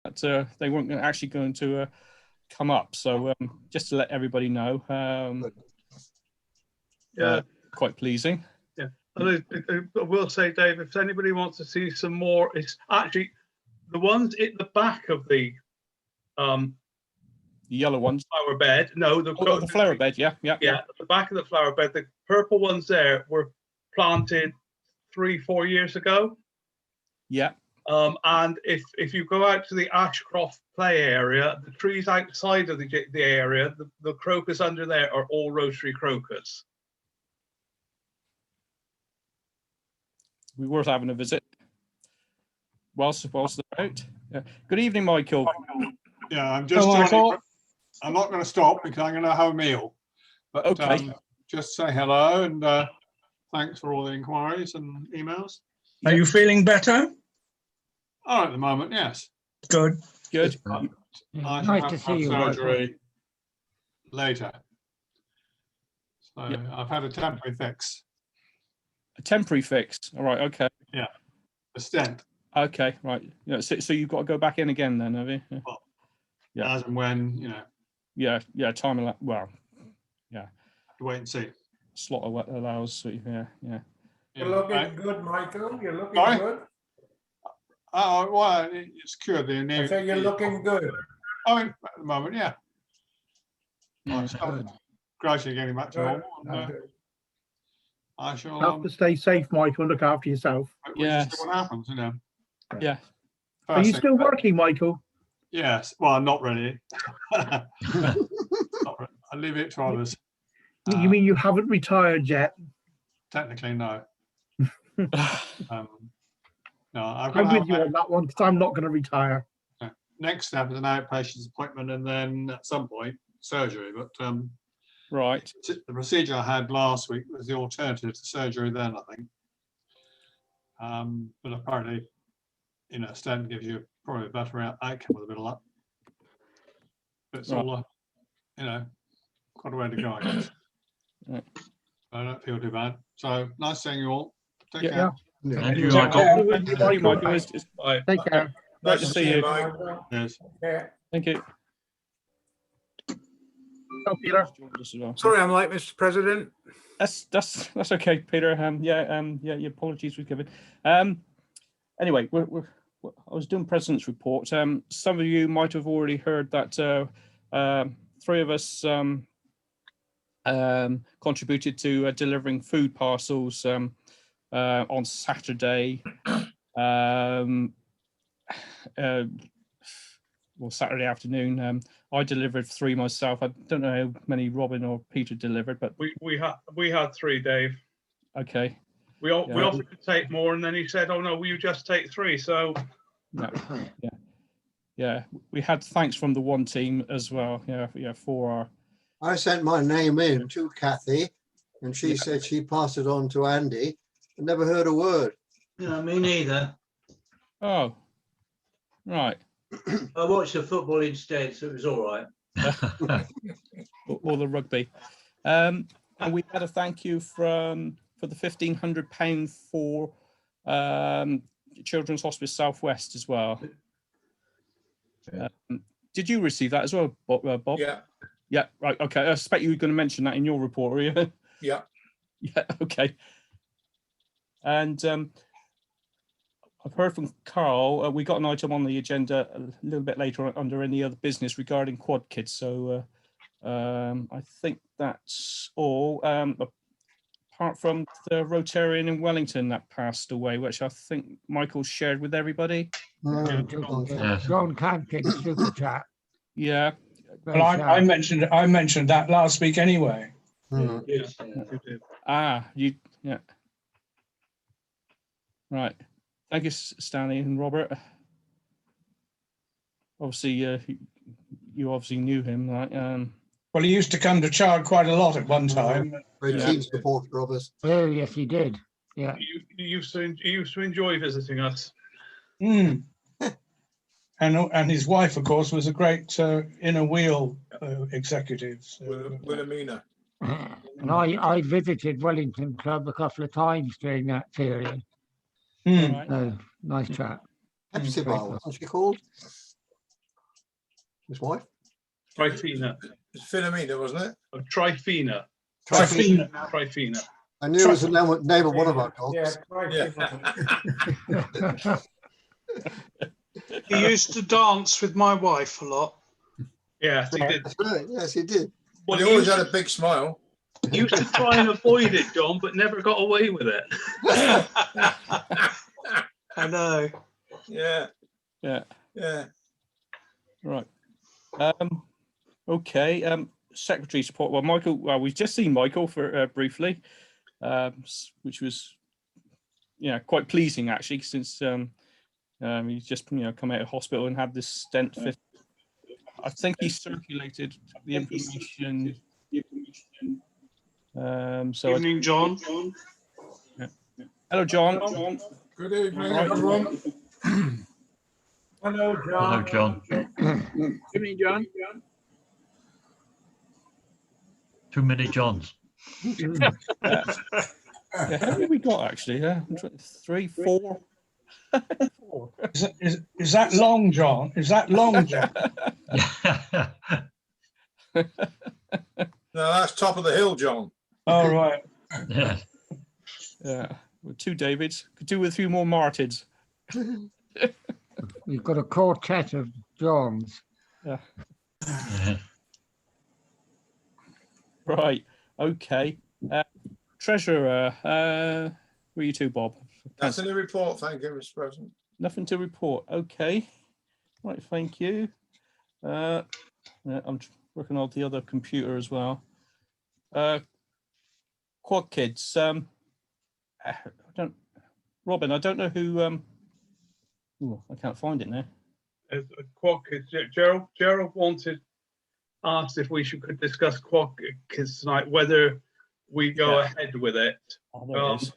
that they weren't actually going to come up. So just to let everybody know, quite pleasing. Yeah, and I will say, Dave, if anybody wants to see some more, it's actually the ones at the back of the yellow ones. Flower bed. No, the flower bed. Yeah. At the back of the flower bed, the purple ones there were planted 3-4 years ago. Yeah. And if you go out to the Ashcroft play area, the trees outside of the area, the crocus under there are all rotary crocus. We were having a visit whilst they're out. Yeah. Good evening, Michael. Yeah, I'm just I'm not going to stop because I'm going to have a meal. But okay. Just say hello and thanks for all the inquiries and emails. Are you feeling better? Oh, at the moment, yes. Good. Good. I nice to see you. Surgery later. So I've had a temporary fix. A temporary fix. All right. Okay. Yeah. A stent. Okay. Right. Yeah. So you've got to go back in again then, have you? Yeah. Well, as and when, Yeah. Time. Well. Yeah. Have to wait and see. Slot allows. So, yeah. You're looking good, Michael. You're looking good. Oh, well, it's cured. I say you're looking good. I mean, at the moment, yeah. Gradually getting back to normal. I shall have to stay safe, Michael, and look after yourself. Yeah. What happens, Yeah. Are you still working, Michael? Yes. Well, not really. Not really. I leave it to others. You mean you haven't retired yet? Technically, no. No, I'm with you on that one because I'm not going to retire. Next step is an outpatient appointment and then at some point surgery. But right, the procedure I had last week was the alternative to surgery then, I think. But apparently, stent gives you probably a better outcome with a bit of luck. But it's all, quite a way to go, I guess. Right. I don't feel too bad. So nice seeing you all. Take care. Yeah. Thank you, Michael. Take care. Great to see you. Yes. Thank you. Oh, Peter. Sorry, I'm late, Mr. President. That's okay, Peter. Your apologies were given. Anyway, I was doing President's Report. Some of you might have already heard that three of us contributed to delivering food parcels on Saturday. Saturday afternoon. I delivered 3 myself. I don't know how many Robin or Peter delivered, but we had 3, Dave. Okay. We offered to take more, and then he said, "Oh no, will you just take 3?" So yeah. We had thanks from the one team as well. Yeah, for our. I sent my name in to Kathy, and she said she passed it on to Andy. I never heard a word. No, me neither. Oh, right. I watched the football instead, so it was all right. Or the rugby. And we had a thank you for the £1,500 for Children's Hospice Southwest as well. Did you receive that as well, Bob? Yeah. Yeah, right. Okay. I expect you were going to mention that in your report, were you? Yeah. Yeah. Okay. And I've heard from Carl. We got an item on the agenda a little bit later under any other business regarding quad kids. So I think that's all. Apart from the Rotarian in Wellington that passed away, which I think Michael shared with everybody. John Campkin, super chat. Yeah. Well, I mentioned that last week anyway. Yeah. Right. Thank you, Stanley and Robert. Obviously, you obviously knew him, right? Well, he used to come to Chard quite a lot at one time. Very keen supporter of us. Oh, yes, he did. Yeah. He used to enjoy visiting us. Mm. And his wife, of course, was a great inner wheel executive. So. Wilhelmina. And I visited Wellington Club a couple of times during that period. Mm. So, nice chat. Hepzibah, wasn't she called? His wife? Tryphena. It's Philomena, wasn't it? Oh, Tryphena. Tryphena. Tryphena. I knew it was the name of one of our dogs. Yeah, right. He used to dance with my wife a lot. Yes, he did. That's right. Yes, he did. Well, He he always used, had a big smile. he used to try and avoid it, John, but never got away with it. I know. Yeah, Yeah. yeah. Right. Okay. Secretary support. Well, Michael. Well, we've just seen Michael for briefly, which was, quite pleasing actually, since he's just come out of hospital and had this stent fit. I think he circulated the information. So Evening, John. hello, John. Good evening, Right. everyone. Hello, Hello, John. John. Evening, John. Too many Johns. Yeah, how many we got actually? 3, 4. Is that long, John? Is that long, John? No, that's top of the hill, John. All right. Yeah. Yeah, with 2 Davids. Could do with a few more Martins. You've got a quartet of Johns. Yeah. Right. Okay. Treasurer, were you too, Bob? That's in the report, thank you, Mr. President. Nothing to report. Okay. Right. Thank you. Yeah, I'm working on the other computer as well. Quad Kids. Robin, I don't know who. I can't find it now. Quad Kids. Gerald asked if we could discuss Quad Kids tonight, whether we go ahead with it. Oh, there it is.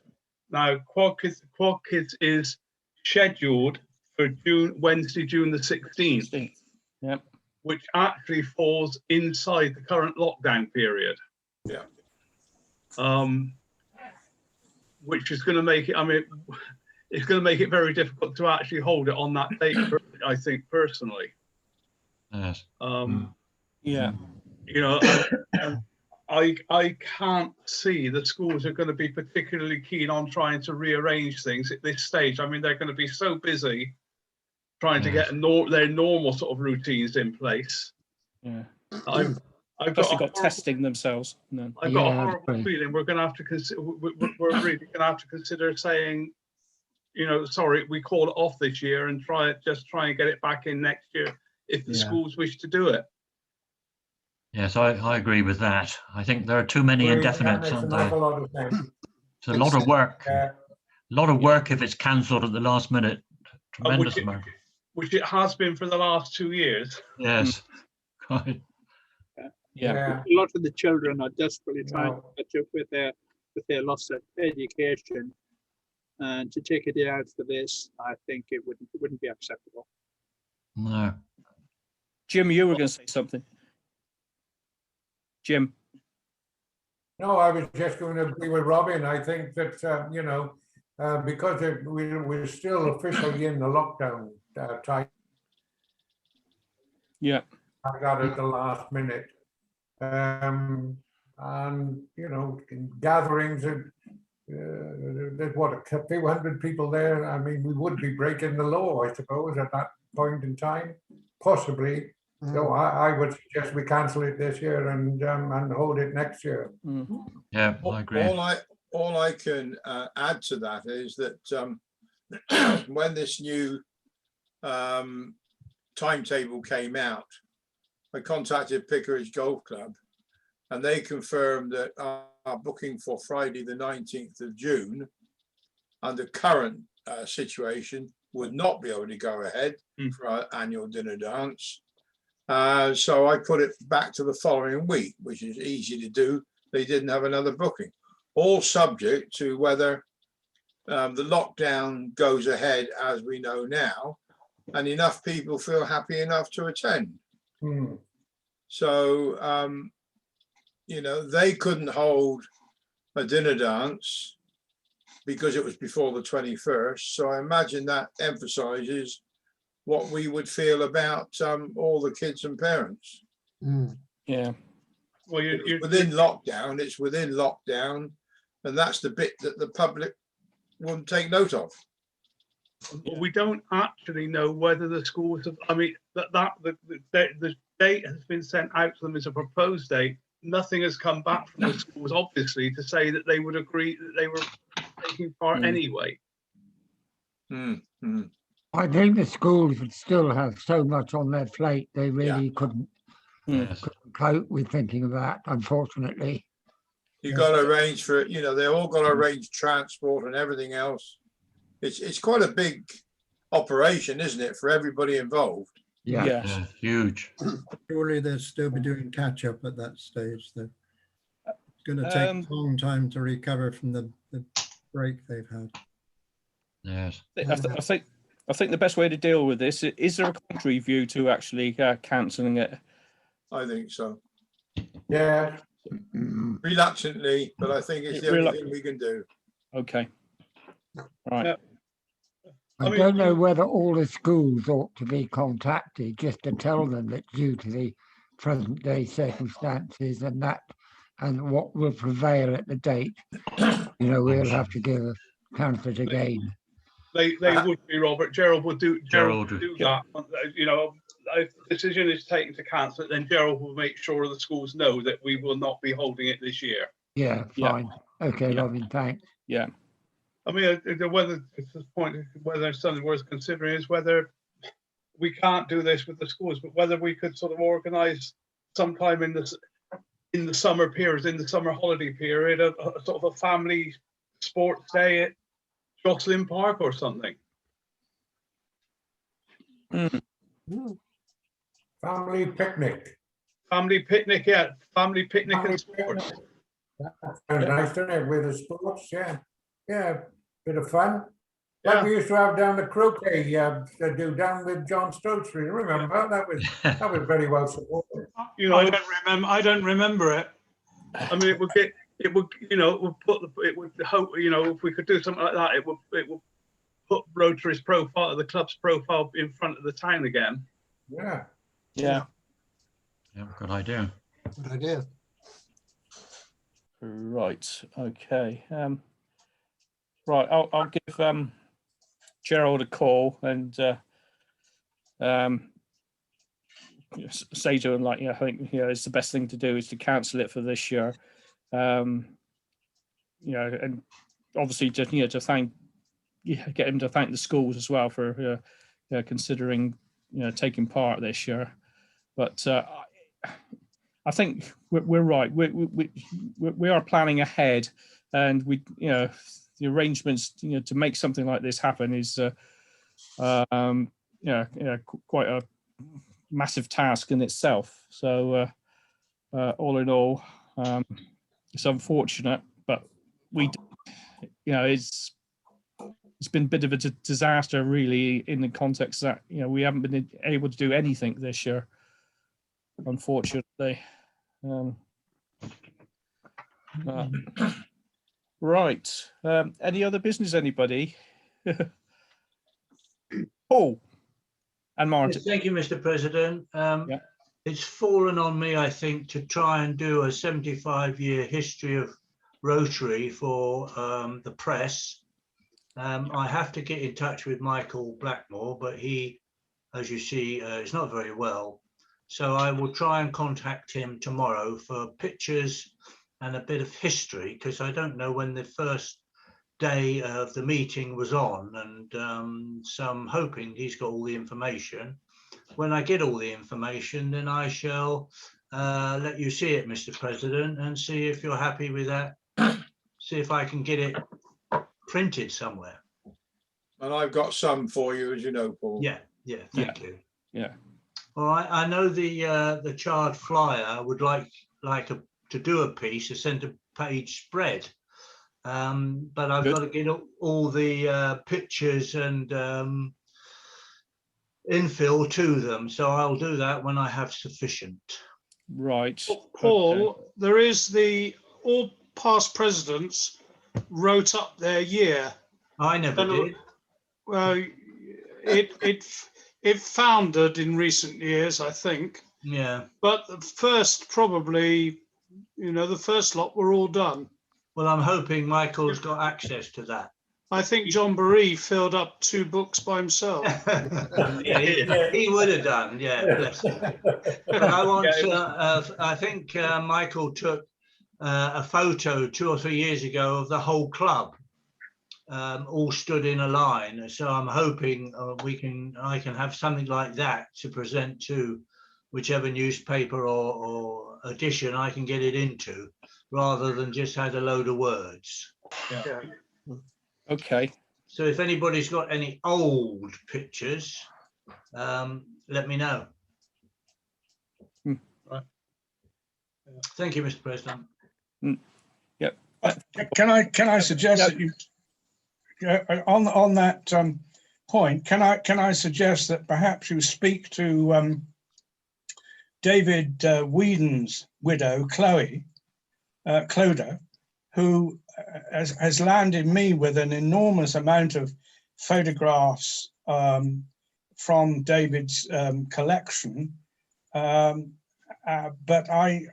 Now, Quad Kids is scheduled for Wednesday, June the 16th. Yep. Which actually falls inside the current lockdown period. Yeah. Which is going to make it, it's going to make it very difficult to actually hold it on that date, I think, personally. Yes. Yeah. I can't see the schools are going to be particularly keen on trying to rearrange things at this stage. They're going to be so busy trying to get their normal sort of routines in place. Yeah. I've got testing themselves. No. I've got a horrible feeling we're going to have to consider. We're really going to have to consider saying, sorry, we call it off this year and try and get it back in next year if the schools wish to do it. Yes, I agree with that. I think there are too many indefinites, aren't there? It's a lot of work. A lot of work if it's cancelled at the last minute. Tremendous amount. Which it has been for the last 2 years. Yes. Yeah. A lot of the children are desperately trying to catch up with their loss of education, and to take a day out for this, I think it wouldn't be acceptable. No. Jim, you were going to say something. Jim. No, I was just going to agree with Robin. I think that, because we're still officially in the lockdown time. Yeah. I got at the last minute. And, in gatherings, there's what, a few hundred people there. We would be breaking the law, I suppose, at that point in time, possibly. So I would suggest we cancel it this year and hold it next year. Mm-hmm. Yeah, I agree. All I can add to that is that when this new timetable came out, I contacted Pickeridge Golf Club, and they confirmed that our booking for Friday the 19th of June, under current situation, would not be able to go ahead for our annual dinner dance. So I put it back to the following week, which is easy to do. They didn't have another booking, all subject to whether the lockdown goes ahead as we know now, and enough people feel happy enough to attend. So, they couldn't hold a dinner dance because it was before the 21st. So I imagine that emphasizes what we would feel about all the kids and parents. Mm. Yeah. Well, It's within lockdown, it's within lockdown, and that's the bit that the public won't take note of. Well, we don't actually know whether the schools have, I mean, the date has been sent out to them as a proposed date. Nothing has come back from the schools, obviously, to say that they would agree that they were taking part anyway. I think the schools would still have so much on their plate, they really couldn't Yes. cope with thinking of that, unfortunately. You got to arrange for it, you know, they all got to arrange transport and everything else. It's quite a big operation, isn't it, for everybody involved? Yeah. Yes. Yeah, huge. Surely they'll still be doing catch up at that stage, though. It's going to take a long time to recover from the break they've had. Yes. I think the best way to deal with this is there a contrary view to actually cancelling it? I think so. Yeah. Reluctantly, but I think it's the only thing we can do. Okay. Right. I don't know whether all the schools ought to be contacted just to tell them that due to the present day circumstances and what will prevail at the date, you know, we'll have to give a cancel it again. They would be, Robert. Gerald would do that. You know, if the decision is taken to cancel it, then Gerald will make sure the schools know that we will not be holding it this year. Yeah, fine. Okay, Robin, thanks. Yeah. I mean, whether it's the point, whether it's something worth considering is whether we can't do this with the schools, but whether we could sort of organise sometime in the summer period, in the summer holiday period, a sort of a family sports day at Jocelyn Park or something. Family picnic. Family picnic, yeah. Family picnic and sports. That's very nice, isn't it? With the sports, yeah. Yeah, bit of fun. Yeah. Like we used to have down the croquet, to do down with John Stokesbury. Remember that was very well supported. You know, I don't remember it. I mean, it would hope, you know, if we could do something like that, it would put Rotary's profile, the club's profile, in front of the town again. Yeah. Yeah. Yeah, good idea. Good idea. Right. Okay. Right. I'll give Gerald a call and say to him, like, I think, it's the best thing to do is to cancel it for this year. And obviously just, to thank, get him to thank the schools as well for considering, taking part this year. But I think we're right. We are planning ahead, and the arrangements, to make something like this happen is, quite a massive task in itself. So, all in all, it's unfortunate, but it's been a bit of a disaster, really, in the context that we haven't been able to do anything this year, unfortunately. Right. Any other business, anybody? Paul and Martin. Yes, thank you, Mr. President. It's fallen on me, I think, to try and do a 75-year history of Rotary for the press. I have to get in touch with Michael Blackmore, but he, as you see, is not very well. So I will try and contact him tomorrow for pictures and a bit of history, because I don't know when the first day of the meeting was on, and so I'm hoping he's got all the information. When I get all the information, then I shall let you see it, Mr. President, and see if you're happy with that. See if I can get it printed somewhere. And I've got some for you, as you know, Paul. Yeah, thank you. Yeah. All right, I know the Chard Flyer would like to do a piece, a centre-page spread, but I've got to get all the pictures and infill to them, so I'll do that when I have sufficient. Right. Paul, there is all past presidents wrote up their year. I never did. Well, it foundered in recent years, I think. Yeah. But the first, probably, the first lot were all done. Well, I'm hoping Michael's got access to that. I think John Barry filled up 2 books by himself. Yeah, he would have done. Yeah, bless him. But I want. I think Michael took a photo 2 or 3 years ago of the whole club, all stood in a line. So I'm hoping I can have something like that to present to whichever newspaper or edition I can get it into, rather than just had a load of words. Yeah. Okay. So if anybody's got any old pictures, let me know. Right. Thank you, Mr. President. Yep. Can I suggest that you, on that point, can I suggest that perhaps you speak to David Whedon's widow, Clodagh, who has landed me with an enormous amount of photographs from David's collection, but I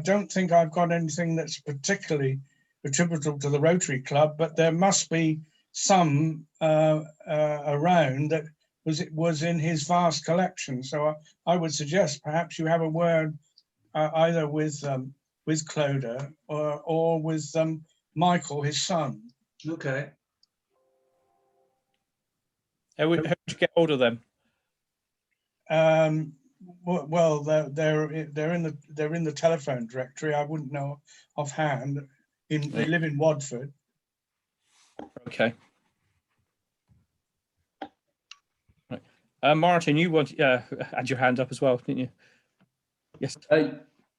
don't think I've got anything that's particularly attributable to the Rotary Club, but there must be some around that was in his vast collection. So I would suggest perhaps you have a word either with Clodagh or with Michael, his son. Okay. How would you get hold of them? Well, they're in the telephone directory. I wouldn't know offhand. They live in Wadford. Okay. Right. Martin, you had your hand up as well, didn't you? Yes.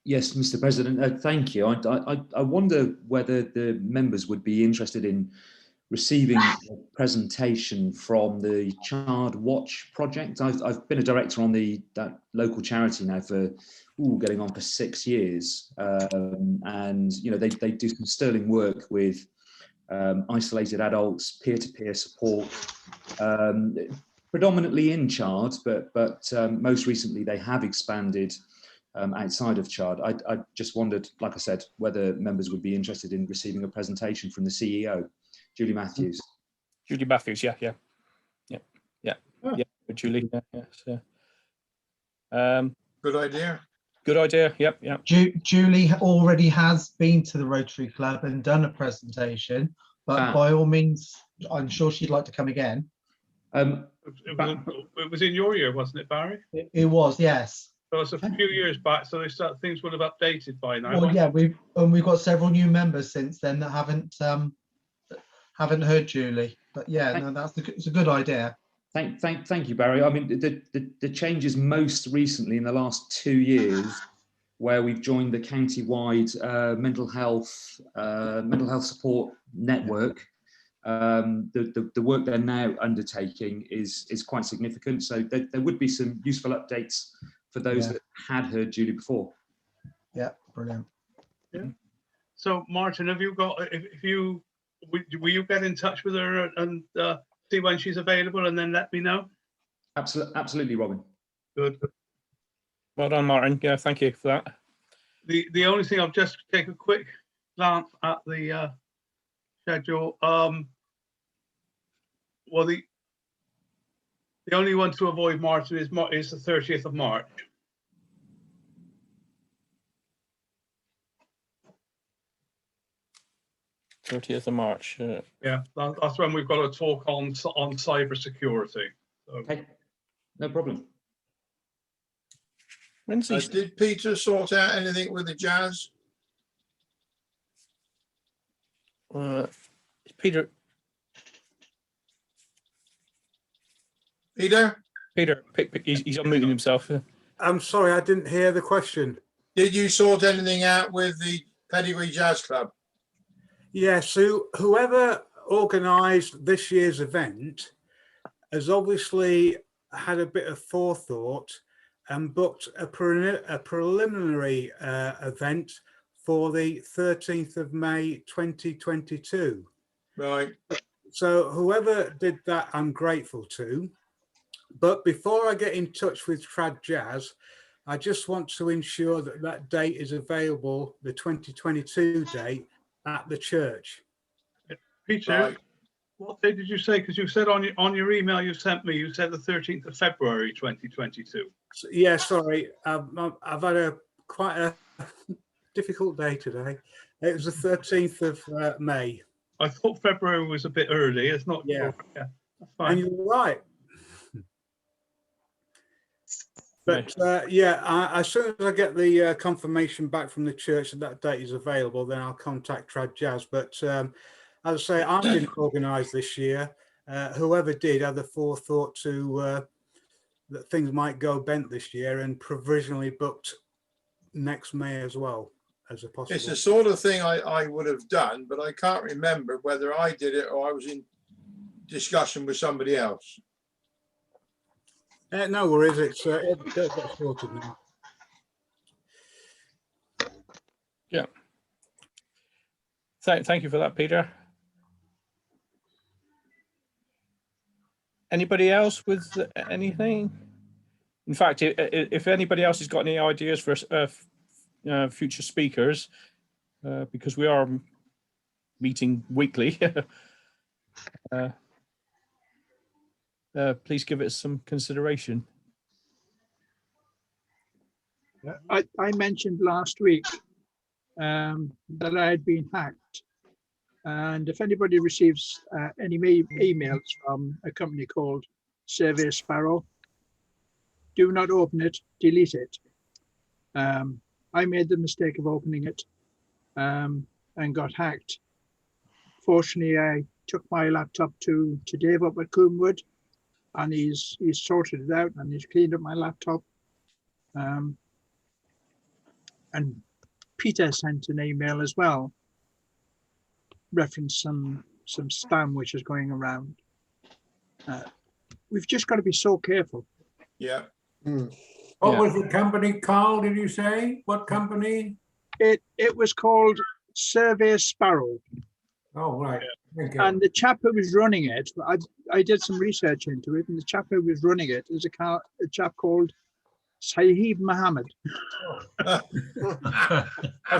Yes, Mr. President. Thank you. I wonder whether the members would be interested in receiving a presentation from the Child Watch project. I've been a director on that local charity now for getting on for 6 years, and they do some sterling work with isolated adults, peer-to-peer support, predominantly in Chard, but most recently they have expanded outside of Chard. I just wondered, like I said, whether members would be interested in receiving a presentation from the CEO, Julie Matthews. Julie Matthews, yeah. Julie, Good idea. Good idea. Yep. Julie already has been to the Rotary Club and done a presentation, but by all means, I'm sure she'd like to come again. It was in your year, wasn't it, Barry? It was, yes. So it's a few years back, so things would have updated by now. Well, yeah, we've got several new members since then that haven't heard Julie. But yeah, no, it's a good idea. Thank you, Barry. I mean, the changes most recently in the last 2 years, where we've joined the county-wide mental health support network. The work they're now undertaking is quite significant. So there would be some useful updates for those that had heard Julie before. Yeah, brilliant. Yeah. So Martin, have you got? Will you get in touch with her and see when she's available, and then let me know? Absolutely, Robin. Good. Well done, Martin. Yeah, thank you for that. The only thing, I'll just take a quick glance at the schedule. Well, the only one to avoid Martin is the 30th of March. '30th of March. Yeah, that's when we've got a talk on cyber security. So. Okay, no problem. Did Peter sort out anything with the jazz? Peter. Peter, he's unmuting himself. I'm sorry, I didn't hear the question. Did you sort anything out with the Pedigree Jazz Club? Yes, so whoever organised this year's event has obviously had a bit of forethought and booked a preliminary event for the 13th of May 2022. Right. So whoever did that, I'm grateful to. But before I get in touch with Trad Jazz, I just want to ensure that that date is available, the 2022 date, at the church. Peter, Right. what day did you say? Because you said on your email you sent me, you said the 13th of February 2022. Yeah, sorry, I've had quite a difficult day today. It was the 13th of May. I thought February was a bit early. It's not. Yeah, that's and fine. you're right. But as soon as I get the confirmation back from the church that that date is available, then I'll contact Trad Jazz. But as I say, I didn't organise this year. Whoever did had the forethought to that things might go bent this year, and provisionally booked next May as well as a possible. It's the sort of thing I would have done, but I can't remember whether I did it or I was in discussion with somebody else. No worries, it's it got sorted now. Yeah. Thank you for that, Peter. Anybody else with anything? In fact, if anybody else has got any ideas for future speakers, because we are meeting weekly, please give it some consideration. I mentioned last week that I had been hacked. And if anybody receives any emails from a company called Survey Sparrow, do not open it, delete it. I made the mistake of opening it and got hacked. Fortunately, I took my laptop to Dave up at Coomwood, and he's sorted it out and he's cleaned up my laptop. And Peter sent an email as well, reference some spam which is going around. We've just got to be so careful. Yeah. What was the company called, did you say? What company? It was called Survey Sparrow. Oh, right. Thank you. And the chap who was running it, I did some research into it, and the chap who was running it is a chap called Sahib Mohammed. That's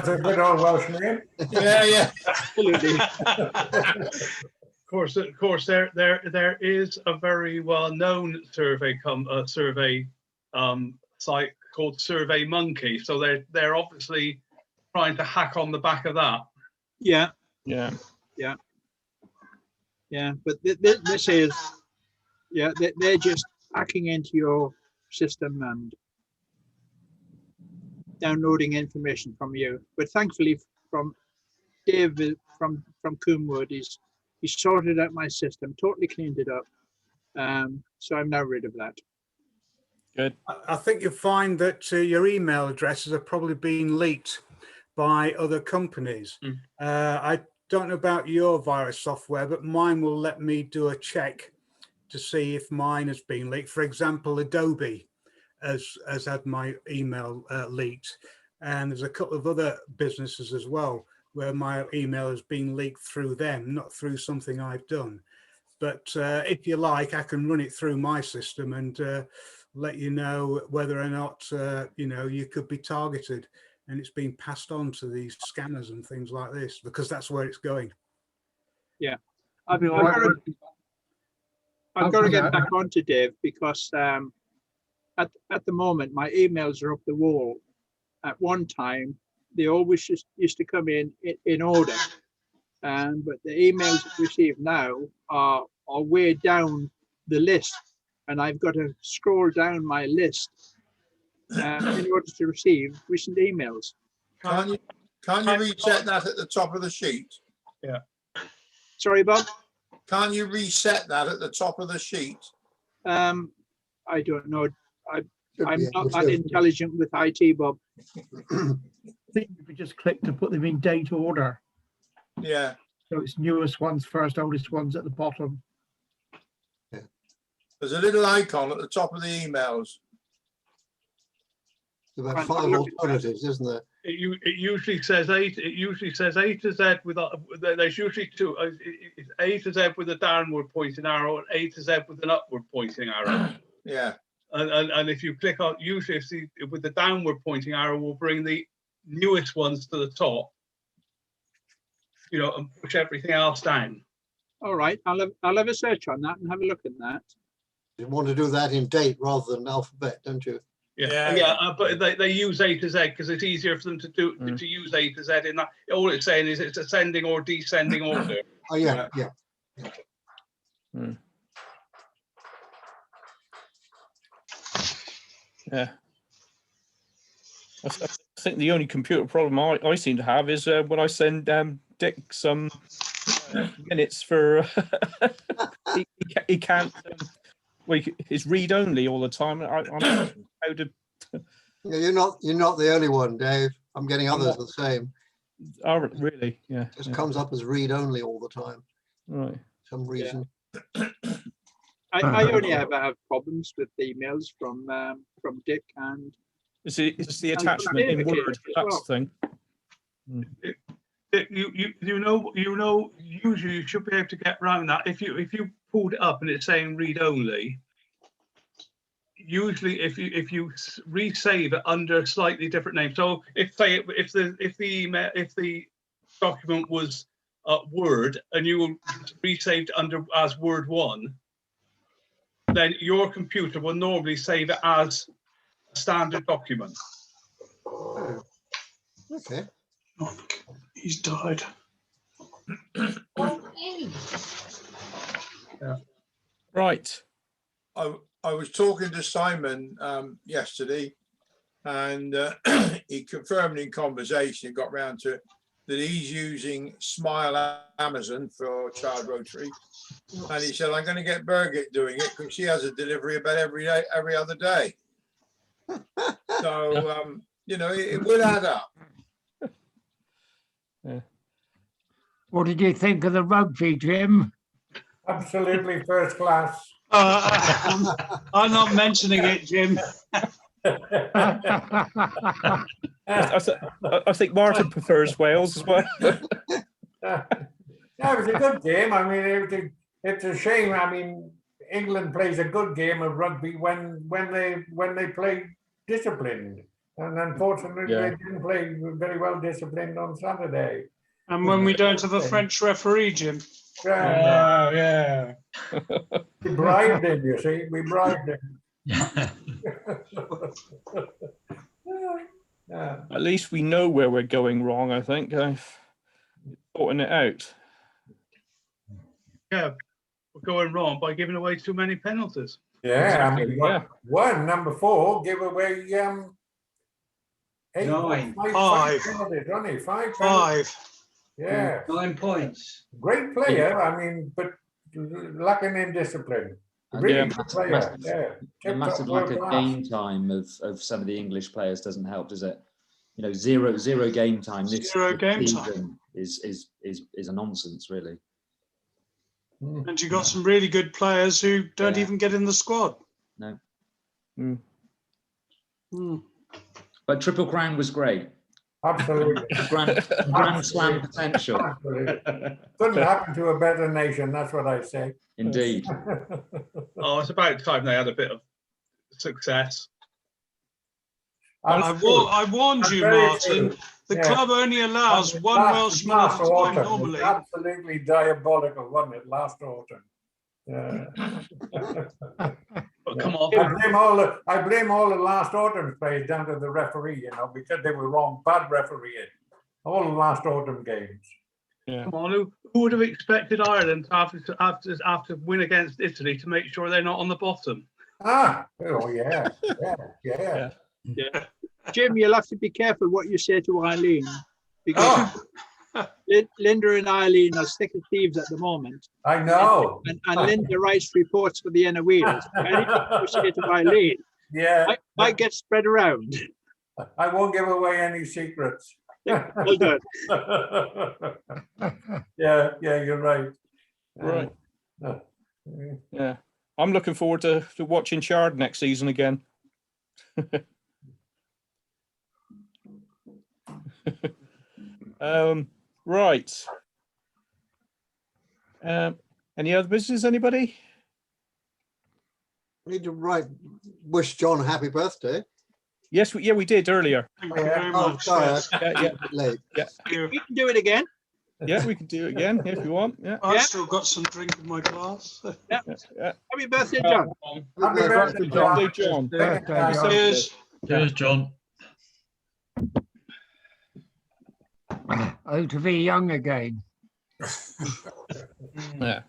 a good old Welsh name. Yeah. Absolutely. Of course, there is a very well-known survey site called Survey Monkey. So they're obviously trying to hack on the back of that. Yeah. But this is, they're just hacking into your system and downloading information from you. But thankfully, from Dave from Coomwood, he's sorted out my system, totally cleaned it up. So I'm now rid of that. Good. I think you'll find that your email addresses have probably been leaked by other companies. I don't know about your virus software, but mine will let me do a check to see if mine has been leaked. For example, Adobe has had my email leaked, and there's a couple of other businesses as well where my email has been leaked through them, not through something I've done. But if you like, I can run it through my system and let you know whether or not you could be targeted, and it's being passed on to these scammers and things like this, because that's where it's going. Yeah, I've got to get back onto Dave, because at the moment my emails are up the wall. At one time, they always used to come in order, but the emails I receive now are way down the list, and I've got to scroll down my list in order to receive recent emails. Can't you reset that at the top of the sheet? Yeah. Sorry, Bob? Can't you reset that at the top of the sheet? I don't know. I'm not that intelligent with IT, Bob. I think if you just click to put them in date order. Yeah. So it's newest ones first, oldest ones at the bottom. There's a little icon at the top of the emails. About 5 alternatives, isn't there? It usually says A. It usually says A to Z with there's usually two. It's A to Z with a downward pointing arrow and A to Z with an upward pointing arrow. Yeah. And if you click on, usually with the downward pointing arrow will bring the newest ones to the top, you know, and push everything else down. All right, I'll have a search on that and have a look at that. You want to do that in date rather than alphabet, don't you? But they use A to Z because it's easier for them to do to use A to Z in that. All it's saying is it's ascending or descending order. Oh yeah, yeah. Yeah. I think the only computer problem I seem to have is when I send Dick some minutes for he can't. Well, it's read only all the time. I'm how to. Yeah, you're not the only one, Dave. I'm getting others the same. Oh, really? Yeah. Just comes up as read only all the time. Right. Some reason. I only ever have problems with emails from Dick and. It's the attachment in Word. That's the thing. You know, usually you should be able to get around that. If you pulled it up and it's saying read only, usually if you resave it under a slightly different name. So if the document was Word and you resaved under as Word 1, then your computer will normally save it as a standard document. Okay. He's died. Yeah. Right. I was talking to Simon yesterday, and he confirmed in conversation, got round to it, that he's using Smile Amazon for Child Rotary. And he said, I'm going to get Birgit doing it because she has a delivery about every other day. So, you know, it will add up. Yeah. What did you think of the rugby, Jim? Absolutely first class. I'm not mentioning it, Jim. I think Martin prefers Wales as well. Yeah, it was a good game. I mean, it's a shame. I mean, England plays a good game of rugby when they play disciplined, and unfortunately they didn't play very well disciplined on Saturday. And when we don't have a French referee, Jim. Yeah. We bribed him, you see. We bribed him. Yeah. At least we know where we're going wrong, I think. I've sorting it out. Yeah, we're going wrong by giving away too many penalties. Yeah, I mean, number 4, give away 5 penalties. 5. Yeah. 9 points. Great player, I mean, but lacking in discipline. Really good player. Yeah. A massive lack of game time of some of the English players doesn't help, does it? You know, zero game time. This season is a nonsense, really. And you got some really good players who don't even get in the squad. No. But Triple Crown was great. Absolutely. Grand Slam potential. Absolutely. Couldn't happen to a better nation, that's what I say. Indeed. Oh, it's about time they had a bit of success. I warned you, Martin. The club only allows one Welshman at a time normally. Absolutely diabolical, wasn't it, last autumn? Yeah. Come on. I blame all the last autumn plays down to the referee, you know, because they were wrong, bad refereeing. All the last autumn games. Yeah. Come on, who would have expected Ireland after win against Italy to make sure they're not on the bottom? Oh yeah. Jim, you'll have to be careful what you say to Eileen, because Linda and Eileen are thick as thieves at the moment. I know. And Linda writes reports for the Inner Wheels. Anything you say to Eileen, might get spread around. I won't give away any secrets. Well done. Yeah, you're right. Right. Yeah. I'm looking forward to watching Chard next season again. Right. Any other business, anybody? Need to wish John a happy birthday. Yes, we did earlier. Thank you very Oh, much. sorry, yes. I was a bit late. Yeah, We can do it again. yeah, we can do it again if you want. Yeah. I've still got some drink in my glass. Yeah. Yeah. Happy birthday, John. Happy birthday, Birthday, John. John. Birthday, John. Cheers. Cheers, John. Oh, to be young again. Yeah,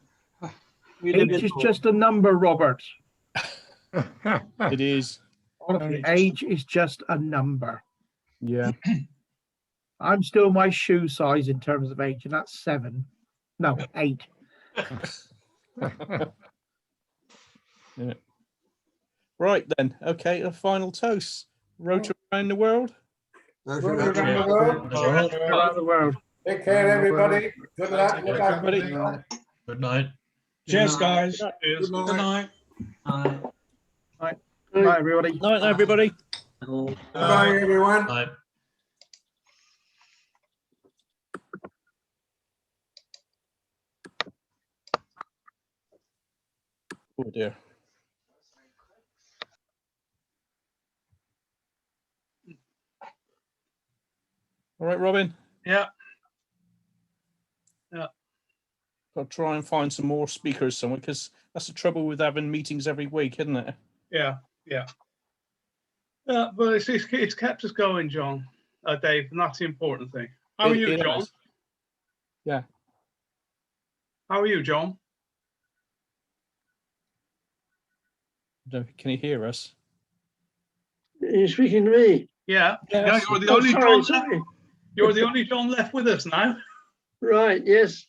Age is just a number, Robert. it is. Honestly, age is just a number. Yeah. I'm still my shoe size in terms of age, and that's 7. No, 8. Yeah. Right then. Okay, a final toast. Rotary around the world. Rotary around the world. Around the world. Take care, everybody. Good luck. Look after Everybody. yourself. Good night. Cheers, guys. Good night. Bye. Bye, everybody. Night, everybody. Bye, everyone. Bye. Oh dear. All right, Robin. Yeah. Got to try and find some more speakers somewhere, because that's the trouble with having meetings every week, isn't it? Yeah. But it's kept us going, John, Dave, and that's the important thing. How are you, It John? has. Yeah. How are you, John? Can you hear us? Are you speaking to me? Yeah. Yes. You're the Oh, only sorry, John. sorry. You're the only John left with us now. Right, yes.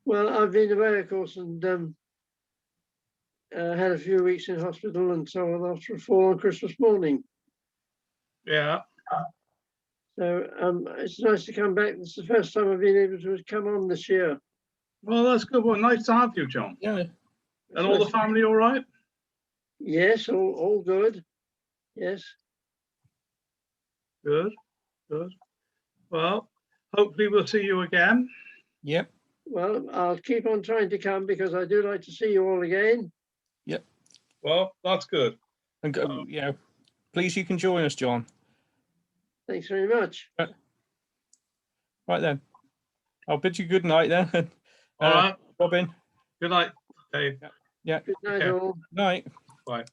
Well, I've been away, of course, and had a few weeks in hospital and so on after a fall on Christmas morning. Yeah. So it's nice to come back. This is the first time I've been able to come on this year. Well, that's good. Well, nice to have you, John. Yeah. And all the family all right? Yes, all good. Yes. Good. Well, hopefully we'll see you again. Yep. Well, I'll keep on trying to come because I do like to see you all again. Yep. Well, that's good. And please, you can join us, John. Thanks very much. Right then. I'll bid you good night then. All right. Robin. Good night, Dave. Yeah. Good night, Okay. all. Night. Bye.